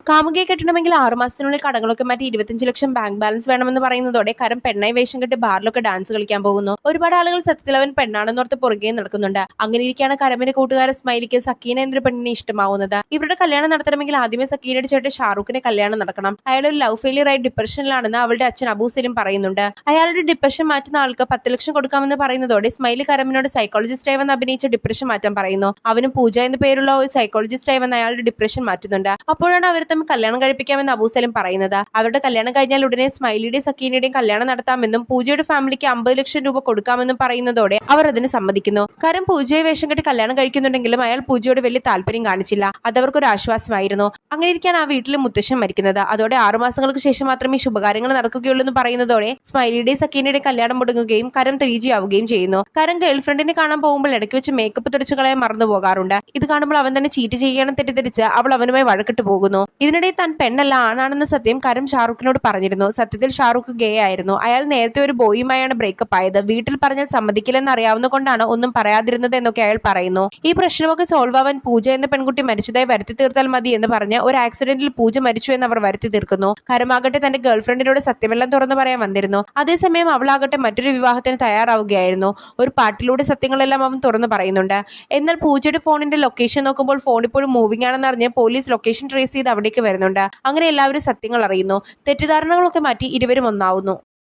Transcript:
കാമുകിയെ കെട്ടണമെങ്കിൽ 6 മാസത്തിനുള്ളിൽ കടങ്ങളൊക്കെ മാറ്റി 25 ലക്ഷം ബാങ്ക് ബാലൻസ് വേണമെന്ന് പറയുന്നതോടെ കരം പെണ്ണായി വേഷം കെട്ടി ബാറിലൊക്കെ ഡാൻസ് കളിക്കാൻ പോകുന്നു. ഒരുപാട് ആളുകൾ സത്യത്തിൽ അവൻ പെണ്ണാണെന്നോർത്ത് പുറകെ നടക്കുന്നുണ്ട്. അങ്ങനെ ഇരിക്കുകയാണ് കരമിന്റെ കൂട്ടുകാരൻ സ്മൈലിക്ക് സക്കീന എന്നൊരു പെണ്ണിനെ ഇഷ്ടമാവുന്നത്. ഇവരുടെ കല്യാണം നടത്തണമെങ്കിൽ ആദ്യമേ സക്കീനയുടെ ചേട്ടൻ ഷാറൂഖിന്റെ കല്യാണം നടക്കണം. അയാൾ ഒരു ലവ് ഫെയിലിയർ ആയി ഡിപ്രഷനിലാണെന്ന് അവളുടെ അച്ഛൻ അബൂ സലിം പറയുന്നുണ്ട്. അയാളുടെ ഡിപ്രഷൻ മാറ്റുന്ന ആൾക്ക് 10 ലക്ഷം കൊടുക്കാമെന്ന് പറയുന്നതോടെ സ്മൈലി കരമിനോട് സൈക്കോളജിസ്റ്റ് ആയി അഭിനയിച്ച ഡിപ്രഷൻ മാറ്റാൻ പറയുന്നു. അവനും പൂജ എന്ന പേരുള്ള ഒരു സൈക്കോളജിസ്റ്റ് ആയി അയാളുടെ ഡിപ്രഷൻ മാറ്റുന്നുണ്ട്. അപ്പോഴാണ് അവർ തമ്മിൽ കല്യാണം കഴിപ്പിക്കാമെന്ന് അബൂ സലിം പറയുന്നത്. അവരുടെ കല്യാണം കഴിഞ്ഞാൽ ഉടനെ സ്മൈലിയുടെയും സക്കീനയുടെയും കല്യാണം നടത്താമെന്നും പൂജയുടെ ഫാമിലിക്ക് 50 ലക്ഷം രൂപ കൊടുക്കാമെന്നും പറയുന്നതോടെ അവർ അതിന് സമ്മതിക്കുന്നു. കരം പൂജയെ വേഷം കെട്ടി കല്യാണം കഴിക്കുന്നുണ്ടെങ്കിലും അയാൾ പൂജയോട് വലിയ താല്പര്യം കാണിച്ചില്ല. അതവർക്കൊരു ആശ്വാസമായിരുന്നു. അങ്ങനെ ഇരിക്കാൻ ആ വീട്ടിൽ മുത്തശ്ശൻ മരിക്കുന്നത്. അതോടെ 6 മാസങ്ങൾക്ക് ശേഷം മാത്രമേ ശുഭകാര്യങ്ങൾ നടക്കുകയുള്ളൂ എന്ന് പറയുന്നതോടെ സ്മൈലിയുടെയും സക്കീനയുടെയും കല്യാണം മുടങ്ങുകയും കരം 3G ആവുകയും ചെയ്യുന്നു. കരം ഗേൾഫ്രണ്ടിനെ കാണാൻ പോകുമ്പോൾ ഇടയ്ക്ക് വെച്ച് മേക്കപ്പ് തുടച്ചു കളയാൻ മറന്നു പോകാറുണ്ട്. ഇത് കാണുമ്പോൾ അവൻ തന്നെ ചീറ്റ് ചെയ്യണം തെറ്റിദ്ധരിച്ച് അവൾ അവനുമായി വഴക്കിട്ട് പോകുന്നു. ഇതിനിടെ താൻ പെണ്ണല്ല ആണാണെന്ന സത്യം കരം ഷാറൂഖിനോട് പറഞ്ഞിരുന്നു. സത്യത്തിൽ ഷാറൂഖ് ഗേ ആയിരുന്നു. അയാൾ നേരത്തെ ഒരു ബോയുമായാണ് ബ്രേക്കപ്പ് ആയത്. വീട്ടിൽ പറഞ്ഞാൽ സമ്മതിക്കില്ലെന്ന് അറിയാവുന്ന കൊണ്ടാണ് ഒന്നും പറയാതിരുന്നത് എന്നൊക്കെ അയാൾ പറയുന്നു. ഈ പ്രശ്നമൊക്കെ സോൾവ് ആവാൻ പൂജ എന്ന പെൺകുട്ടി മരിച്ചതായി വരുത്തി തീർത്താൽ മതി എന്ന് പറഞ്ഞ് ഒരു ആക്സിഡന്റിൽ പൂജ മരിച്ചു എന്ന് അവർ വരുത്തി തീർക്കുന്നു. കരമാകട്ടെ തന്റെ ഗേൾഫ്രണ്ടിനോട് സത്യമെല്ലാം തുറന്നു പറയാൻ വന്നിരുന്നു. അതേസമയം അവളാകട്ടെ മറ്റൊരു വിവാഹത്തിന് തയ്യാറാവുകയായിരുന്നു. ഒരു പാട്ടിലൂടെ സത്യങ്ങളെല്ലാം അവൻ തുറന്നു പറയുന്നുണ്ട്. എന്നാൽ പൂജയുടെ ഫോണിന്റെ ലൊക്കേഷൻ നോക്കുമ്പോൾ ഫോൺ ഇപ്പോഴും മൂവിംഗ് ആണെന്ന് അറിഞ്ഞ് പോലീസ് ലൊക്കേഷൻ ട്രേസ് ചെയ്ത് അവിടേക്ക് വരുന്നുണ്ട്. അങ്ങനെ എല്ലാവരും സത്യങ്ങൾ അറിയുന്നു. തെറ്റിദ്ധാരണകളൊക്കെ മാറ്റി ഇരുവരും ഒന്നാവുന്നു.